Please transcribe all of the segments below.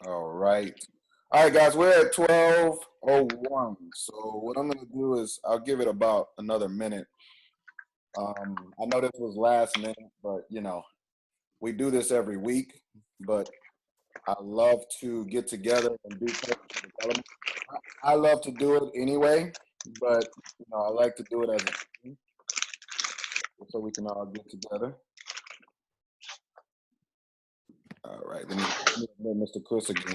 All right. All right, guys, we're at 12:01. So what I'm going to do is I'll give it about another minute. I know this was last minute, but we do this every week. But I love to get together and do personal development. I love to do it anyway, but I like to do it as a team so we can all get together. All right, let me know Mr. Chris again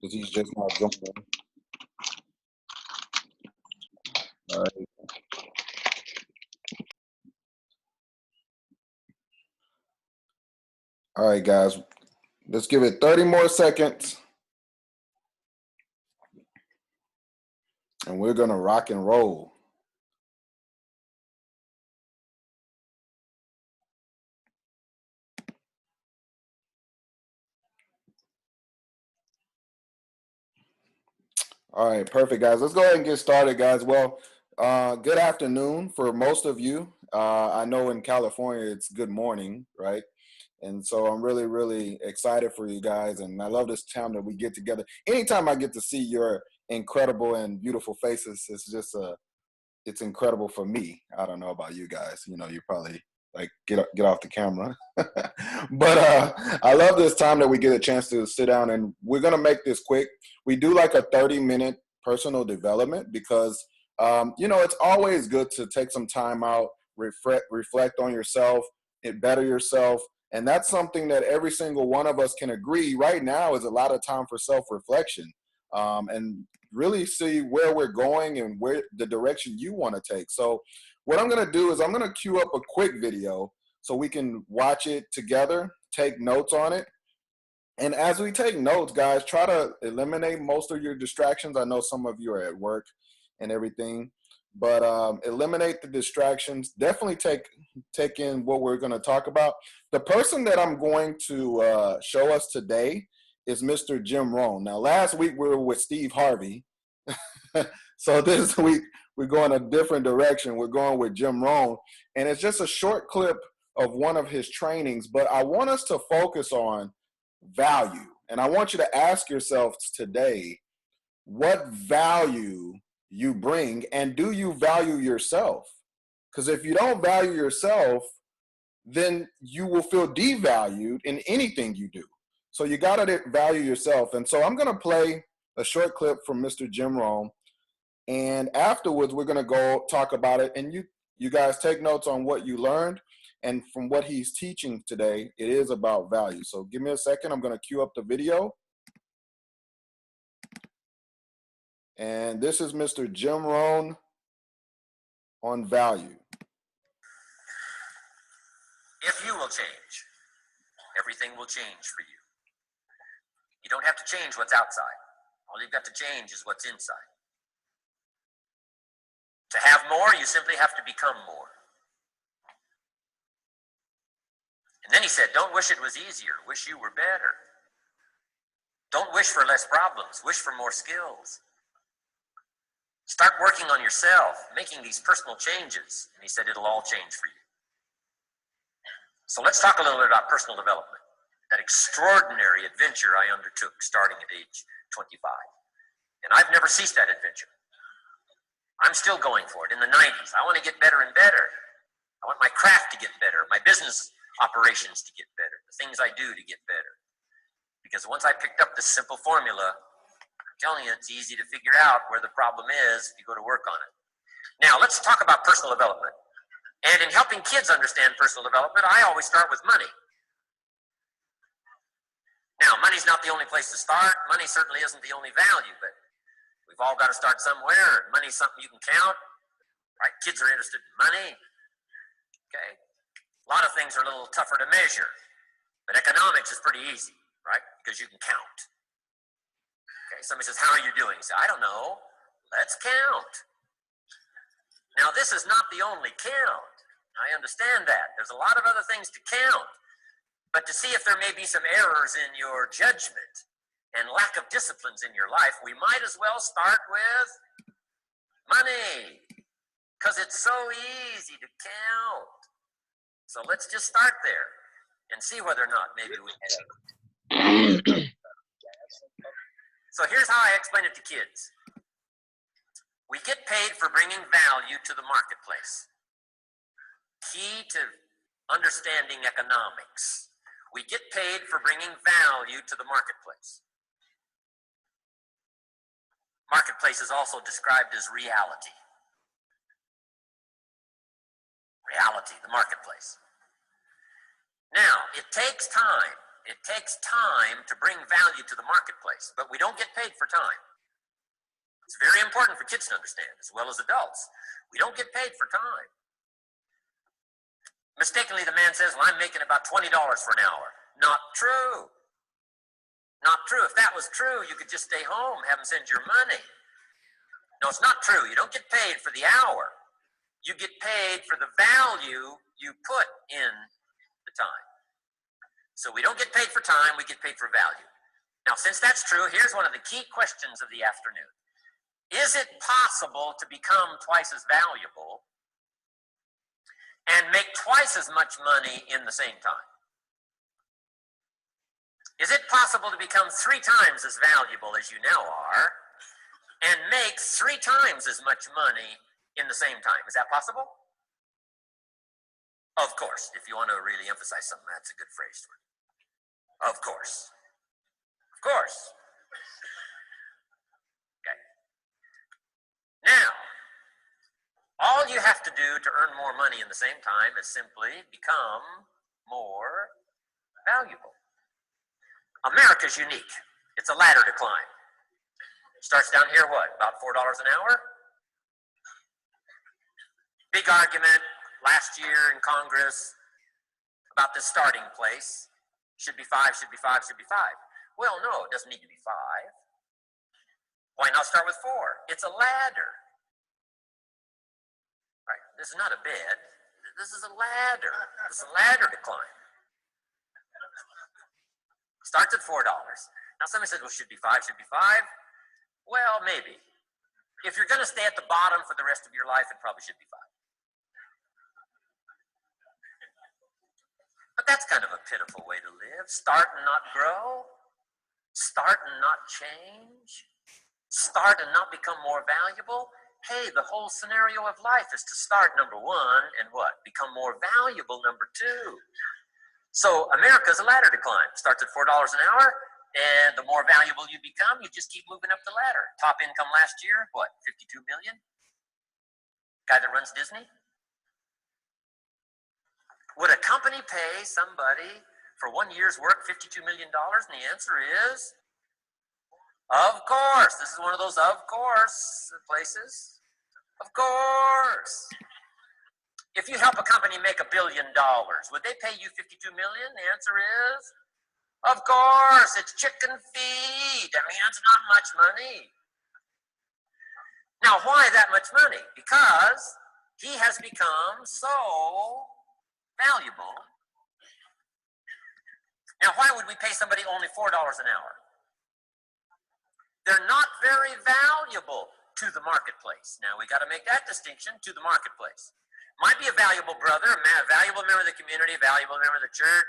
because he's just not jumping in. All right. All right, guys, let's give it 30 more seconds. And we're going to rock and roll. All right, perfect, guys. Let's go ahead and get started, guys. Well, good afternoon for most of you. I know in California it's good morning, right? And so I'm really, really excited for you guys. And I love this time that we get together. Anytime I get to see your incredible and beautiful faces, it's incredible for me. I don't know about you guys. You probably like get off the camera. But I love this time that we get a chance to sit down, and we're going to make this quick. We do like a 30-minute personal development because, it's always good to take some time out, reflect on yourself, and better yourself. And that's something that every single one of us can agree right now is a lot of time for self-reflection. And really see where we're going and where the direction you want to take. So what I'm going to do is I'm going to queue up a quick video so we can watch it together, take notes on it. And as we take notes, guys, try to eliminate most of your distractions. I know some of you are at work and everything, but eliminate the distractions. Definitely take in what we're going to talk about. The person that I'm going to show us today is Mr. Jim Rohn. Now, last week we were with Steve Harvey. So this week we're going a different direction. We're going with Jim Rohn. And it's just a short clip of one of his trainings, but I want us to focus on value. And I want you to ask yourselves today, what value you bring, and do you value yourself? Because if you don't value yourself, then you will feel devalued in anything you do. So you got to value yourself. And so I'm going to play a short clip from Mr. Jim Rohn. And afterwards, we're going to go talk about it. And you guys take notes on what you learned. And from what he's teaching today, it is about value. So give me a second. I'm going to queue up the video. And this is Mr. Jim Rohn on value. If you will change, everything will change for you. You don't have to change what's outside. All you've got to change is what's inside. To have more, you simply have to become more. And then he said, don't wish it was easier. Wish you were better. Don't wish for less problems. Wish for more skills. Start working on yourself, making these personal changes. And he said, it'll all change for you. So let's talk a little bit about personal development. That extraordinary adventure I undertook starting at age 25. And I've never ceased that adventure. I'm still going for it. In the 90s, I want to get better and better. I want my craft to get better, my business operations to get better, the things I do to get better. Because once I picked up this simple formula, I'm telling you, it's easy to figure out where the problem is if you go to work on it. Now, let's talk about personal development. And in helping kids understand personal development, I always start with money. Now, money's not the only place to start. Money certainly isn't the only value, but we've all got to start somewhere. Money's something you can count, right? Kids are interested in money. Okay. A lot of things are a little tougher to measure, but economics is pretty easy, right? Because you can count. Okay. Somebody says, how are you doing? You say, I don't know. Let's count. Now, this is not the only count. I understand that. There's a lot of other things to count. But to see if there may be some errors in your judgment and lack of disciplines in your life, we might as well start with money, because it's so easy to count. So let's just start there and see whether or not maybe we can. So here's how I explain it to kids. We get paid for bringing value to the marketplace. Key to understanding economics. We get paid for bringing value to the marketplace. Marketplace is also described as reality. Reality, the marketplace. Now, it takes time. It takes time to bring value to the marketplace, but we don't get paid for time. It's very important for kids to understand, as well as adults. We don't get paid for time. Mistakenly, the man says, well, I'm making about $20 for an hour. Not true. Not true. If that was true, you could just stay home, have them send your money. No, it's not true. You don't get paid for the hour. You get paid for the value you put in the time. So we don't get paid for time, we get paid for value. Now, since that's true, here's one of the key questions of the afternoon. Is it possible to become twice as valuable and make twice as much money in the same time? Is it possible to become 3 times as valuable as you now are and make 3 times as much money in the same time? Is that possible? Of course. If you want to really emphasize something, that's a good phrase for it. Of course. Of course. Okay. Now, all you have to do to earn more money in the same time is simply become more valuable. America's unique. It's a ladder to climb. Starts down here, what, about $4 an hour? Big argument last year in Congress about the starting place. Should be 5, should be 5, should be 5. Well, no, it doesn't need to be 5. Why not start with 4? It's a ladder. Right, this is not a bed. This is a ladder. It's a ladder to climb. Starts at $4. Now somebody says, well, should be 5, should be 5. Well, maybe. If you're going to stay at the bottom for the rest of your life, it probably should be 5. But that's kind of a pitiful way to live. Start and not grow. Start and not change. Start and not become more valuable. Hey, the whole scenario of life is to start, number 1, and what? Become more valuable, number 2. So America's a ladder to climb. Starts at $4 an hour, and the more valuable you become, you just keep moving up the ladder. Top income last year, what, 52 million? Guy that runs Disney? Would a company pay somebody for 1 year's work $52 million? And the answer is, of course. This is one of those of course places. Of course. If you help a company make $1 billion, would they pay you $52 million? The answer is, of course. It's chicken feed. I mean, it's not much money. Now, why that much money? Because he has become so valuable. Now, why would we pay somebody only $4 an hour? They're not very valuable to the marketplace. Now, we got to make that distinction, to the marketplace. Might be a valuable brother, a valuable member of the community, a valuable member of the church,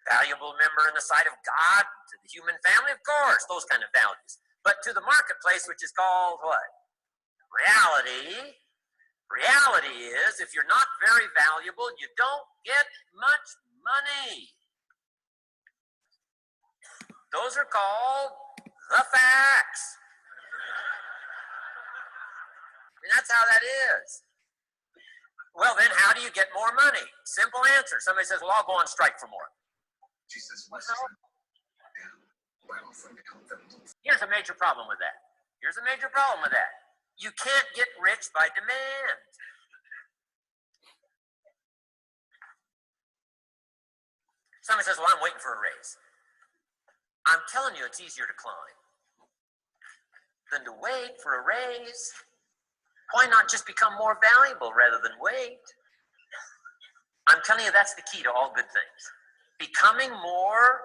valuable member in the sight of God, to the human family, of course, those kind of values. But to the marketplace, which is called what? Reality. Reality is, if you're not very valuable, you don't get much money. Those are called the facts. I mean, that's how that is. Well, then, how do you get more money? Simple answer. Somebody says, well, I'll go on strike for more. Here's a major problem with that. Here's a major problem with that. You can't get rich by demand. Somebody says, well, I'm waiting for a raise. I'm telling you, it's easier to climb than to wait for a raise. Why not just become more valuable rather than wait? I'm telling you, that's the key to all good things. Becoming more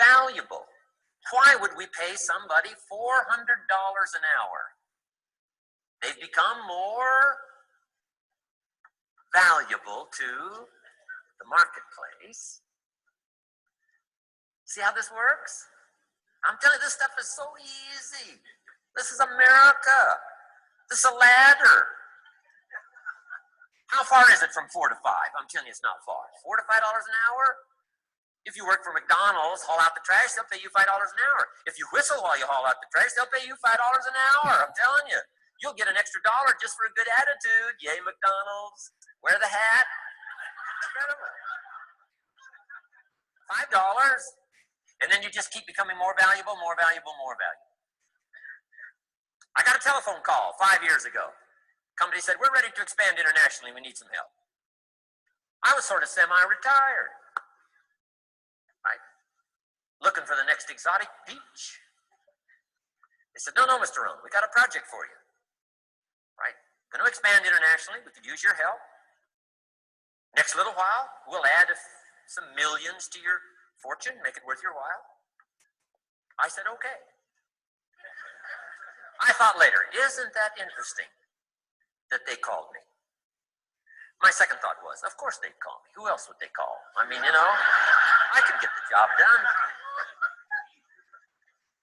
valuable. Why would we pay somebody $400 an hour? They've become more valuable to the marketplace. See how this works? I'm telling you, this stuff is so easy. This is America. This is a ladder. How far is it from 4 to 5? I'm telling you, it's not far. $4 to $5 an hour? If you work for McDonald's, haul out the trash, they'll pay you $5 an hour. If you whistle while you haul out the trash, they'll pay you $5 an hour. I'm telling you. You'll get an extra dollar just for a good attitude. Yay, McDonald's. Wear the hat. Incredible. $5. And then you just keep becoming more valuable, more valuable, more valuable. I got a telephone call 5 years ago. Company said, we're ready to expand internationally. We need some help. I was sort of semi-retired. Right? Looking for the next exotic beach. They said, no, Mr. Rohn, we got a project for you. Right? Going to expand internationally. We could use your help. Next little while, we'll add some millions to your fortune, make it worth your while. I said, okay. I thought later, isn't that interesting that they called me? My second thought was, of course they'd call me. Who else would they call? I mean, I could get the job done.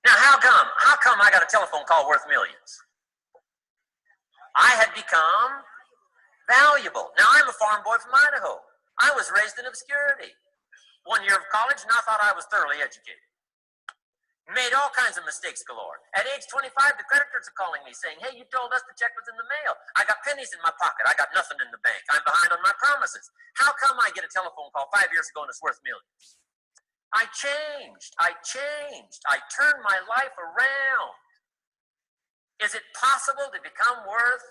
Now, how come I got a telephone call worth millions? I had become valuable. Now, I'm a farm boy from Idaho. I was raised in obscurity. 1 year of college, and I thought I was thoroughly educated. Made all kinds of mistakes galore. At age 25, the creditors are calling me saying, hey, you told us the check was in the mail. I got pennies in my pocket. I got nothing in the bank. I'm behind on my promises. How come I get a telephone call 5 years ago and it's worth millions? I changed. I turned my life around. Is it possible to become worth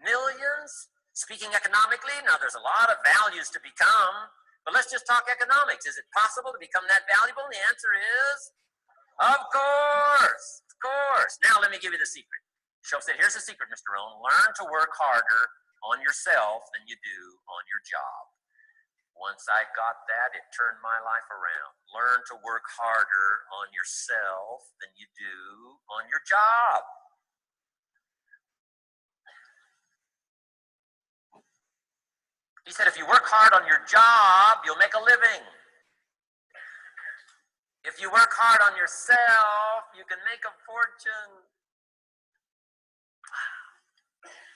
millions? Speaking economically, now there's a lot of values to become, but let's just talk economics. Is it possible to become that valuable? And the answer is, of course. Now let me give you the secret. Show said, here's the secret, Mr. Rohn. Learn to work harder on yourself than you do on your job. Once I got that, it turned my life around. Learn to work harder on yourself than you do on your job. He said, if you work hard on your job, you'll make a living. If you work hard on yourself, you can make a fortune.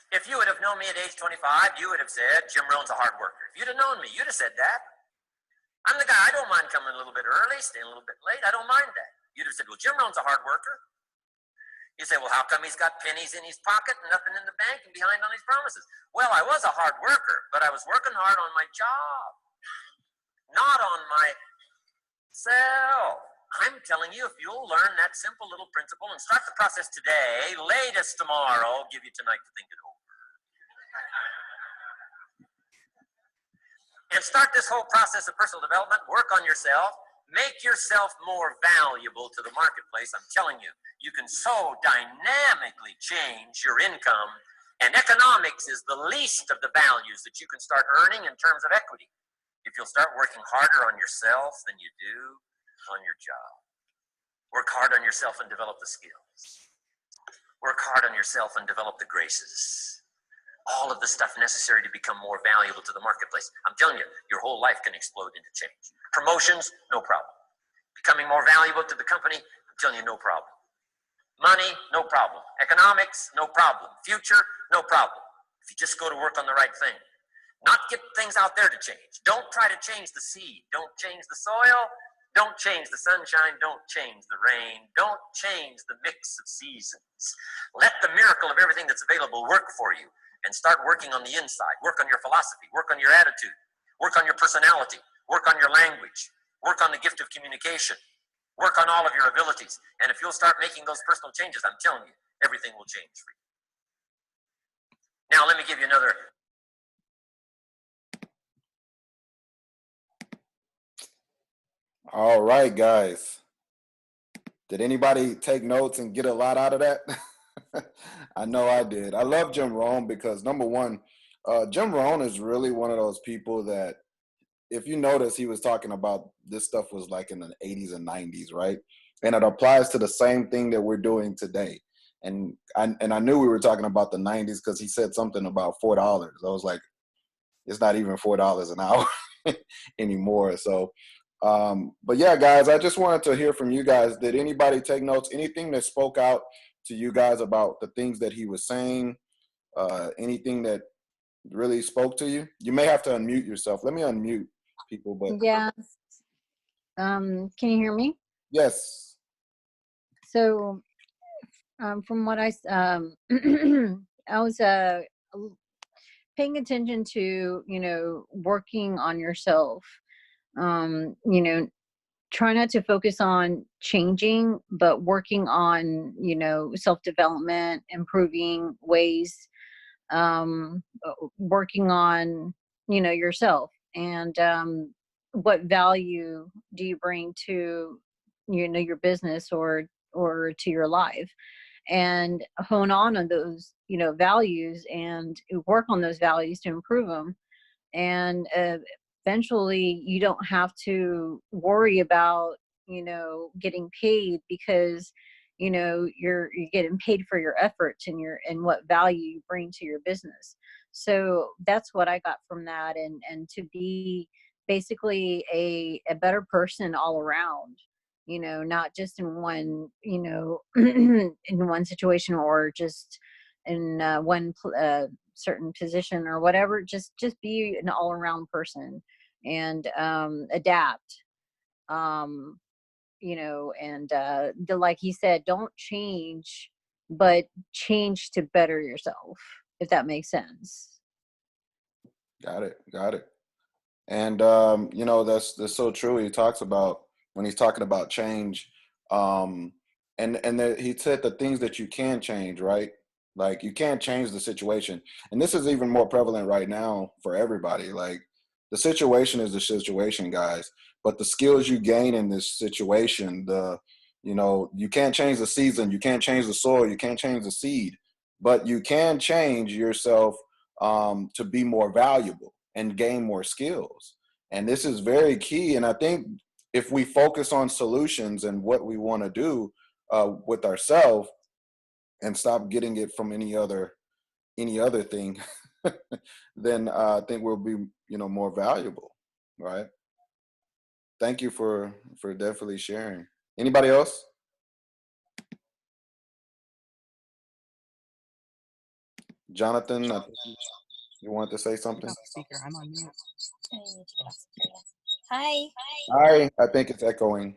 If you would have known me at age 25, you would have said, Jim Rohn's a hard worker. If you'd have known me, you'd have said that. I'm the guy, I don't mind coming a little bit early, staying a little bit late. I don't mind that. You'd have said, well, Jim Rohn's a hard worker. You say, well, how come he's got pennies in his pocket and nothing in the bank and behind on his promises? Well, I was a hard worker, but I was working hard on my job, not on myself. I'm telling you, if you'll learn that simple little principle and start the process today, latest tomorrow, I'll give you tonight to think it over. And start this whole process of personal development, work on yourself, make yourself more valuable to the marketplace. I'm telling you, you can so dynamically change your income, and economics is the least of the values that you can start earning in terms of equity if you'll start working harder on yourself than you do on your job. Work hard on yourself and develop the skills. Work hard on yourself and develop the graces. All of the stuff necessary to become more valuable to the marketplace. I'm telling you, your whole life can explode into change. Promotions, no problem. Becoming more valuable to the company, I'm telling you, no problem. Money, no problem. Economics, no problem. Future, no problem. If you just go to work on the right thing. Not get things out there to change. Don't try to change the seed. Don't change the soil. Don't change the sunshine. Don't change the rain. Don't change the mix of seasons. Let the miracle of everything that's available work for you. And start working on the inside. Work on your philosophy. Work on your attitude. Work on your personality. Work on your language. Work on the gift of communication. Work on all of your abilities. And if you'll start making those personal changes, I'm telling you, everything will change for you. Now, let me give you another. All right, guys. Did anybody take notes and get a lot out of that? I know I did. I love Jim Rohn because, number one, Jim Rohn is really one of those people that, if you notice, he was talking about this stuff was like in the 80s and 90s, right? And it applies to the same thing that we're doing today. And I knew we were talking about the 90s because he said something about $4. I was like, it's not even $4 an hour anymore. So But yeah, guys, I just wanted to hear from you guys. Did anybody take notes? Anything that spoke out to you guys about the things that he was saying? Anything that really spoke to you? You may have to unmute yourself. Let me unmute people, but Yeah. Can you hear me? yes. So, from what I was paying attention to, working on yourself. You know, try not to focus on changing, but working on, self development, improving ways, working on, yourself, and what value do you bring to, your business or to your life, and hone on those, values, and work on those values to improve them. And eventually you don't have to worry about, getting paid, because you're getting paid for your efforts and what value you bring to your business. So that's what I got from that, and to be basically a better person all around, not just in one, in one situation, or just in one certain position or whatever. Just be an all around person, and adapt, um and like he said, don't change, but change to better yourself, if that makes sense. Got it. Got it. And that's so true. He talks about when he's talking about change, um, and he said the things that you can change, right? Like you can't change the situation, and this is even more prevalent right now for everybody. Like the situation is the situation, guys, but the skills you gain in this situation, you can't change the season, you can't change the soil, you can't change the seed, but you can change yourself to be more valuable and gain more skills. And this is very key. And I think if we focus on solutions and what we want to do with ourselves and stop getting it from any other thing, then I think we'll be more valuable, right? Thank you for definitely sharing. Anybody else? Jonathan, I think you wanted to say something. Speaker, I'm on mute. Hi. Hi, I think it's echoing.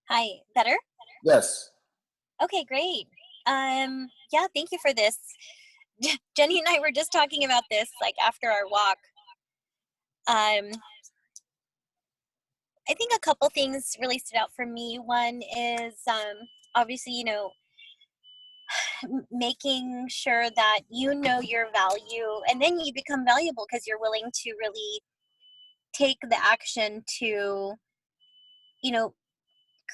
Hi. Better? Yes. Okay, great. Yeah, thank you for this. Jenny and I were just talking about this like after our walk. I think a couple things really stood out for me. One is obviously, making sure that you know your value, and then you become valuable because you're willing to really take the action to,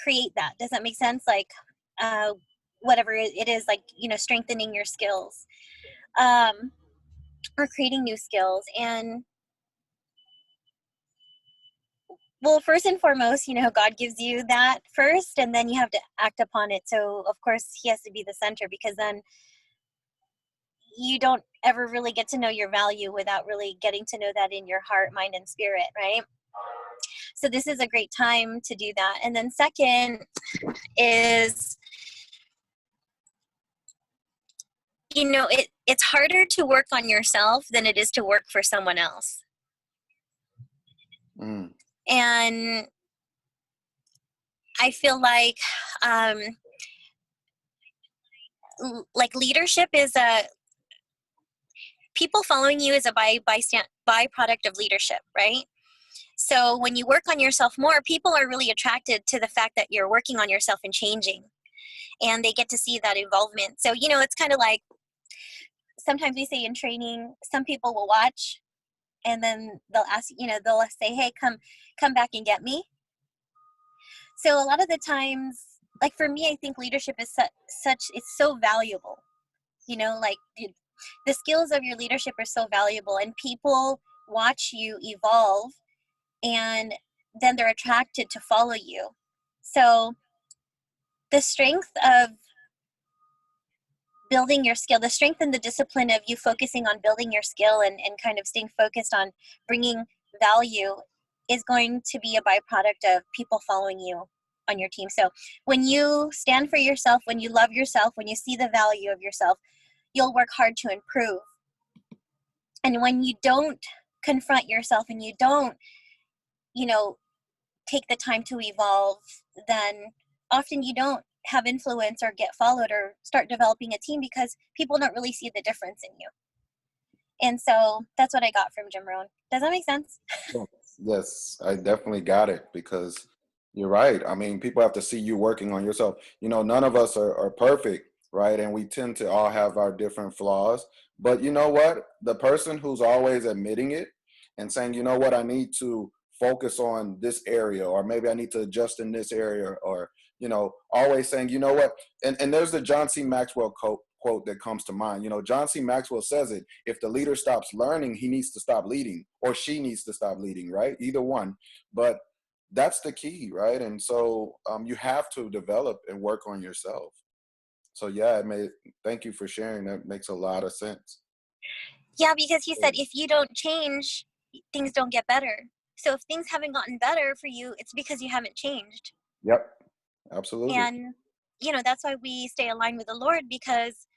create that. Does that make sense? Like whatever it is, like, strengthening your skills, or creating new skills. And well, first and foremost, God gives you that first, and then you have to act upon it. So of course he has to be the center, because then you don't ever really get to know your value without really getting to know that in your heart, mind, and spirit, right? So this is a great time to do that. And then second is, it's harder to work on yourself than it is to work for someone else. Mm. And I feel like leadership is people following you is a byproduct of leadership, right? So when you work on yourself more, people are really attracted to the fact that you're working on yourself and changing, and they get to see that involvement. So, it's kind of like, sometimes we say in training, some people will watch and then they'll ask, they'll say, hey, come back and get me. So a lot of the times, like for me, I think leadership is it's so valuable, like the skills of your leadership are so valuable, and people watch you evolve, and then they're attracted to follow you. So the strength of building your skill, the strength and the discipline of you focusing on building your skill and kind of staying focused on bringing value is going to be a byproduct of people following you on your team. So when you stand for yourself, when you love yourself, when you see the value of yourself, you'll work hard to improve. And when you don't confront yourself and you don't, take the time to evolve, then often you don't have influence or get followed or start developing a team because people don't really see the difference in you. And so that's what I got from Jim Rohn. Does that make sense? Yes, I definitely got it, because you're right. I mean, people have to see you working on yourself. None of us are perfect, right? And we tend to all have our different flaws. But you know what? The person who's always admitting it and saying, you know what, I need to focus on this area, or maybe I need to adjust in this area, or, always saying, you know what? And there's the John C. Maxwell quote that comes to mind. John C. Maxwell says it: if the leader stops learning, he needs to stop leading, or she needs to stop leading, right? Either one. But that's the key, right? And so you have to develop and work on yourself. So yeah, thank you for sharing. That makes a lot of sense. Yeah, because he said if you don't change, things don't get better. So if things haven't gotten better for you, it's because you haven't changed. Yep, absolutely. And, that's why we stay aligned with the Lord, because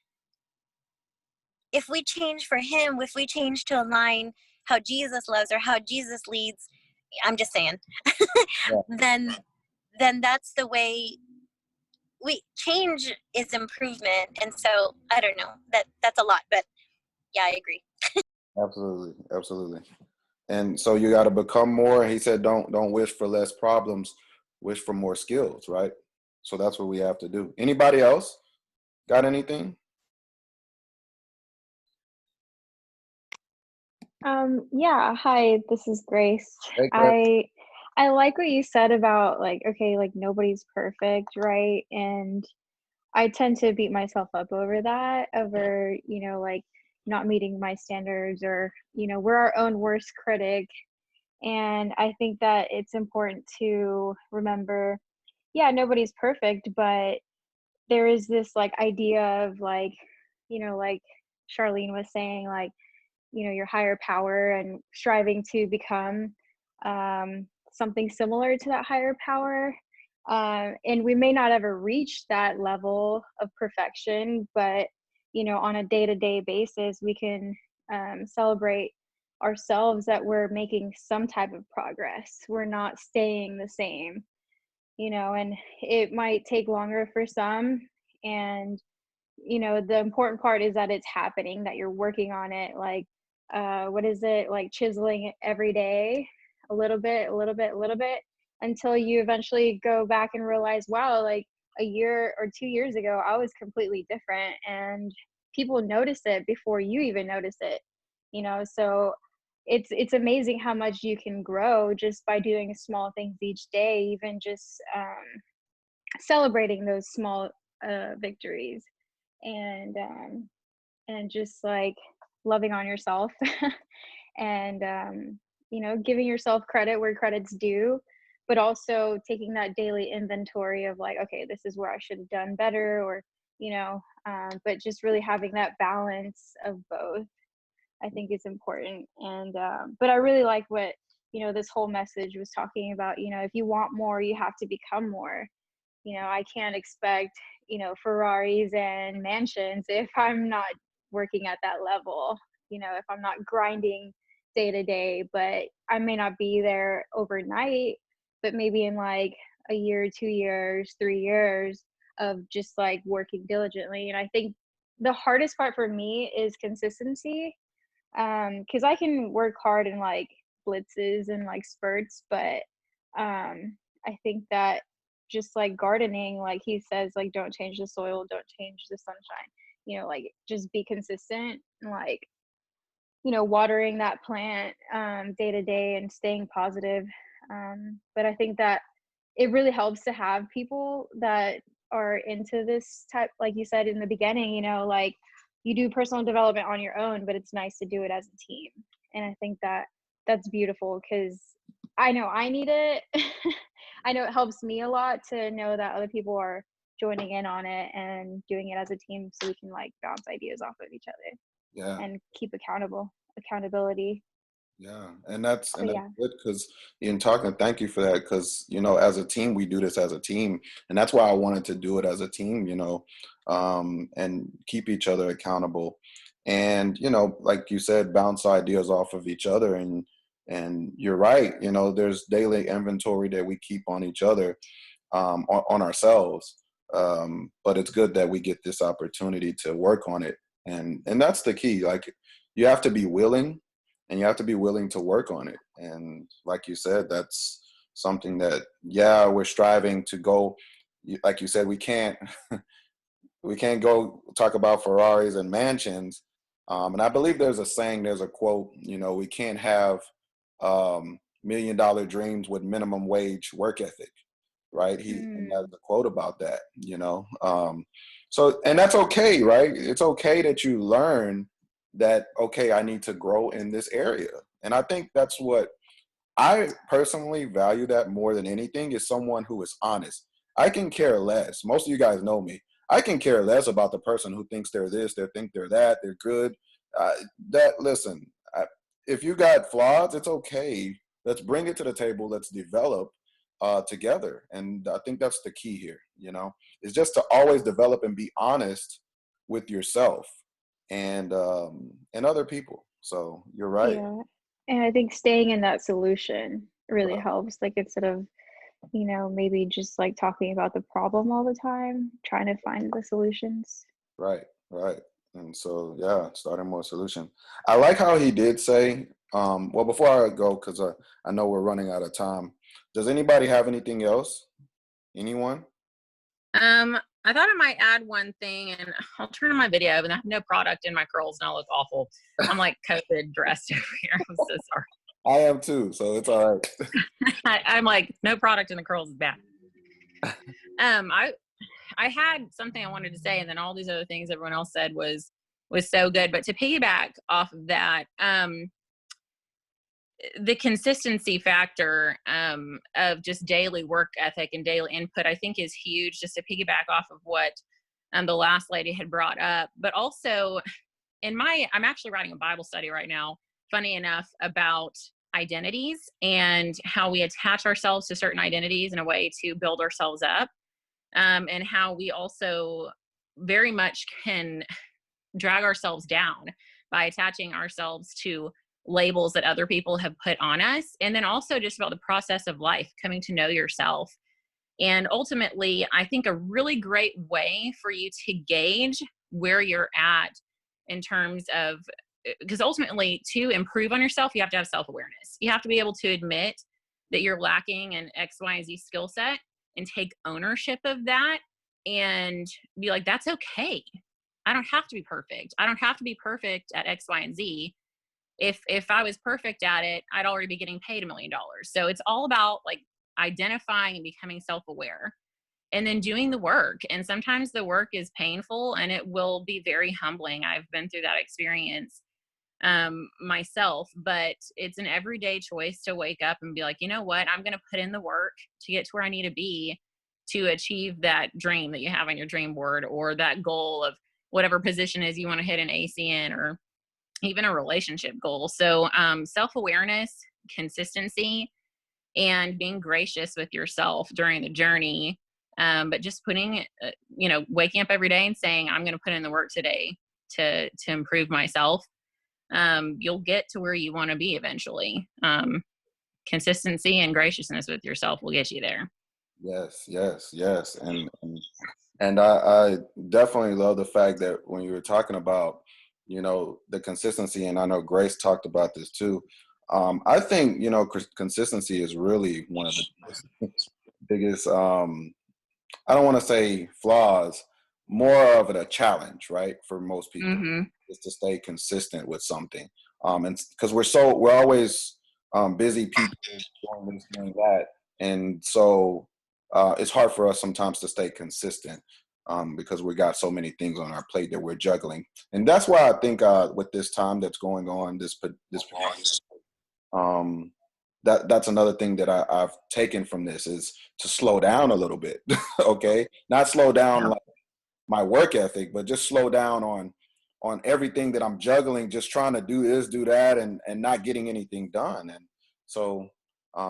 if we change for him, if we change to align how Jesus loves or how Jesus leads, I'm just saying, then that's the way we change is improvement. And so I don't know, that's a lot, but yeah, I agree. Absolutely. And so you got to become more. He said, don't wish for less problems, wish for more skills, right? So that's what we have to do. Anybody else got anything? Yeah, hi, this is Grace. Hey, Chris. I like what you said about okay, nobody's perfect, right? And I tend to beat myself up over that, over, not meeting my standards, or, we're our own worst critic. And I think that it's important to remember, yeah, nobody's perfect, but there is this idea of like Charlene was saying, your higher power, and striving to become something similar to that higher power. And we may not ever reach that level of perfection, but on a day-to-day basis, we can celebrate ourselves that we're making some type of progress. We're not staying the same, and it might take longer for some. And the important part is that it's happening, that you're working on it. What is it, chiseling it every day, a little bit, until you eventually go back and realize, wow, a year or 2 years ago I was completely different, and people notice it before you even notice it. So it's amazing how much you can grow just by doing small things each day, even just celebrating those small victories, and just loving on yourself and giving yourself credit where credit's due, but also taking that daily inventory of okay, this is where I should have done better, or but just really having that balance of both, I think, is important. And but I really like what this whole message was talking about. If you want more, you have to become more. I can't expect Ferraris and mansions if I'm not working at that level, if I'm not grinding day to day. But I may not be there overnight, but maybe in a year, 2 years, 3 years of just working diligently. And I think the hardest part for me is consistency, because I can work hard in blitzes and spurts, but I think that just gardening, he says, don't change the soil, don't change the sunshine, just be consistent, and watering that plant day to day and staying positive. But I think that it really helps to have people that are into this type, like you said in the beginning, you do personal development on your own, but it's nice to do it as a team. And I think that that's beautiful, because I know I need it. I know it helps me a lot to know that other people are joining in on it and doing it as a team so we can like bounce ideas off of each other Yeah. and keep accountability. Yeah, and that's But good yeah, because in talking, thank you for that because as a team we do this as a team, and that's why I wanted to do it as a team, and keep each other accountable, and like you said, bounce ideas off of each other, and you're right, there's daily inventory that we keep on each other, on ourselves, but it's good that we get this opportunity to work on it, and that's the key. Like you have to be willing and you have to be willing to work on it. And like you said, that's something that, yeah, we're striving to go. Like you said, we can't we can't go talk about Ferraris and mansions. And I believe there's a saying, there's a quote, we can't have $1 million dreams with minimum wage work ethic, right? And mm, has a quote about that, so, and that's okay, right? It's okay that you learn that, okay, I need to grow in this area. And I think that's what I personally value, that more than anything, is someone who is honest. I can care less. Most of you guys know me. I can care less about the person who thinks they're this, they think they're that, they're good. Listen, if you got flaws, it's okay. Let's bring it to the table. Let's develop together. And I think that's the key here, is just to always develop and be honest with yourself and other people. So you're right. yeah. And I think staying in that solution really Right. helps. Like instead of, maybe just like talking about the problem all the time, trying to find the solutions. Right, right. And so, yeah, starting more solution. I like how he did say, well, before I go, because I know we're running out of time. Does anybody have anything else? Anyone? I thought I might add one thing, and I'll turn on my video, and I have no product in my curls, and I look awful. I'm like COVID dressed over here. I'm so sorry. I am too, so it's all right. I'm like, no product in the curls is bad. I had something I wanted to say, and then all these other things everyone else said was so good. But to piggyback off of that, the consistency factor of just daily work ethic and daily input, I think, is huge. Just to piggyback off of what the last lady had brought up, but also I'm actually writing a Bible study right now, funny enough, about identities and how we attach ourselves to certain identities in a way to build ourselves up, and how we also very much can drag ourselves down by attaching ourselves to labels that other people have put on us. And then also just about the process of life, coming to know yourself. And ultimately, I think a really great way for you to gauge where you're at in terms of, because ultimately to improve on yourself, you have to have self-awareness. You have to be able to admit that you're lacking an X, Y, and Z skill set and take ownership of that and be like, that's okay. I don't have to be perfect. I don't have to be perfect at X, Y, and Z. If I was perfect at it, I'd already be getting paid $1 million. So it's all about like identifying and becoming self-aware and then doing the work. And sometimes the work is painful and it will be very humbling. I've been through that experience myself, but it's an everyday choice to wake up and be like, you know what, I'm going to put in the work to get to where I need to be to achieve that dream that you have on your dream board, or that goal of whatever position is you want to hit in ACN, or even a relationship goal. So self-awareness, consistency, and being gracious with yourself during the journey. But just putting, waking up every day and saying, I'm going to put in the work today to improve myself. You'll get to where you want to be eventually. Consistency and graciousness with yourself will get you there. Yes, yes, yes. And I definitely love the fact that when you were talking about, the consistency, and I know Grace talked about this too. I think, consistency is really one of the biggest, I don't want to say flaws, more of it a challenge, right? For most people, Mm-hmm. is to stay consistent with something. And because we're always busy people doing this, doing that. And so it's hard for us sometimes to stay consistent because we got so many things on our plate that we're juggling. And that's why I think with this time that's going on, this that's another thing that I've taken from this is to slow down a little bit. Okay, not slow down Yeah. like my work ethic, but just slow down on everything that I'm juggling, just trying to do this, do that, and not getting anything done. And so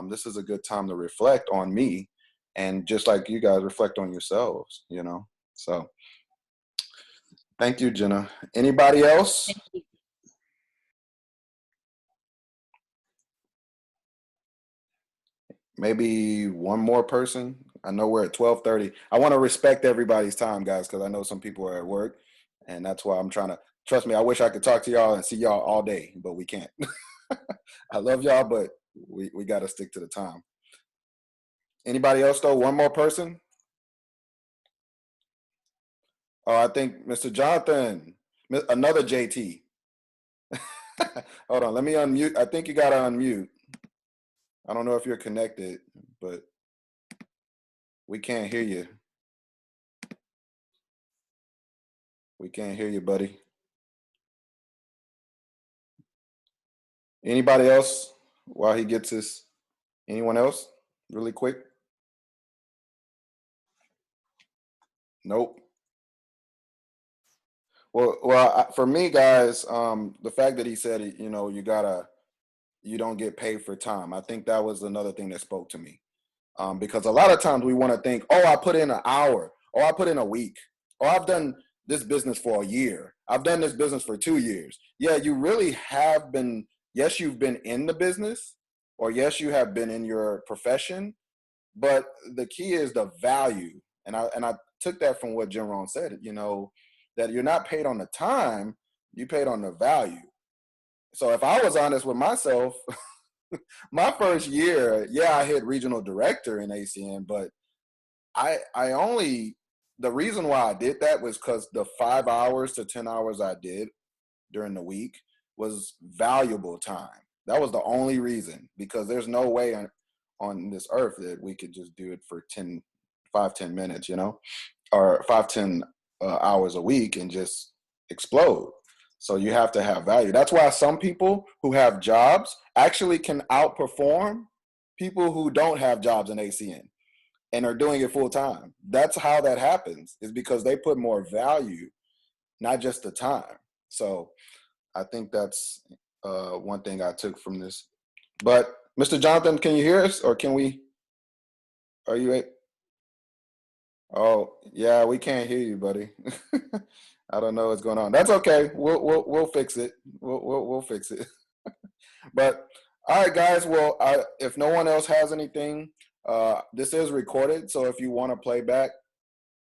this is a good time to reflect on me, and just like you guys reflect on yourselves, you know. So thank you, Jenna. Anybody else? Thank you. Maybe one more person. I know we're at 12:30. I want to respect everybody's time, guys, because I know some people are at work, and that's why I'm trying to. Trust me, I wish I could talk to y'all and see y'all all day, but we can't. I love y'all, but we got to stick to the time. Anybody else though? One more person. Oh, I think Mr. Jonathan, another JT. Hold on, let me unmute. I think you got to unmute. I don't know if you're connected, but we can't hear you. We can't hear you, buddy. Anybody else while he gets his, anyone else really quick? Nope. Well, for me, guys, the fact that he said, you know, you don't get paid for time. I think that was another thing that spoke to me. Because a lot of times we want to think, oh, I put in an hour, or I put in a week, or I've done this business for a year. I've done this business for 2 years. Yeah, you really have been. Yes, you've been in the business, or yes, you have been in your profession. But the key is the value, and I took that from what Jim Rohn said. You know, that you're not paid on the time, you paid on the value. So if I was honest with myself, my first year, yeah, I hit regional director in ACN, but I only, the reason why I did that was because the 5 hours to 10 hours I did during the week was valuable time. That was the only reason, because there's no way on this earth that we could just do it for 10 minutes, you know, or 5, 10 hours a week and just explode. So you have to have value. That's why some people who have jobs actually can outperform people who don't have jobs in ACN and are doing it full time. That's how that happens, is because they put more value, not just the time. So I think that's one thing I took from this. But Mr. Jonathan, can you hear us, or can we? Are you? Oh, yeah, we can't hear you, buddy. I don't know what's going on. That's okay. We'll fix it. We'll fix it. But all right, guys. Well, if no one else has anything, this is recorded. So if you want to play back,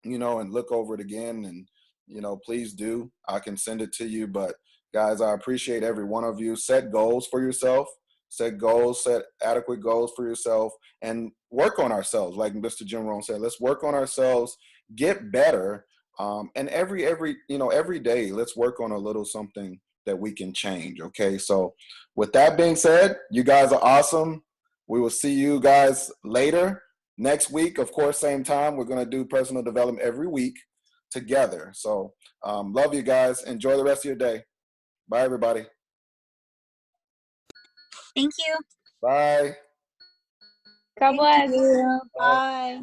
you know, and look over it again, and you know, please do. I can send it to you. But guys, I appreciate every one of you. Set goals for yourself. Set goals. Set adequate goals for yourself, and work on ourselves. Like Mr. Jim Rohn said, let's work on ourselves. Get better. And every every day, let's work on a little something that we can change. Okay. So, with that being said, you guys are awesome. We will see you guys later. Next week, of course, same time, we're going to do personal development every week together. So love you guys. Enjoy the rest of your day. Bye, everybody. Thank you. Bye. God bless. Bye.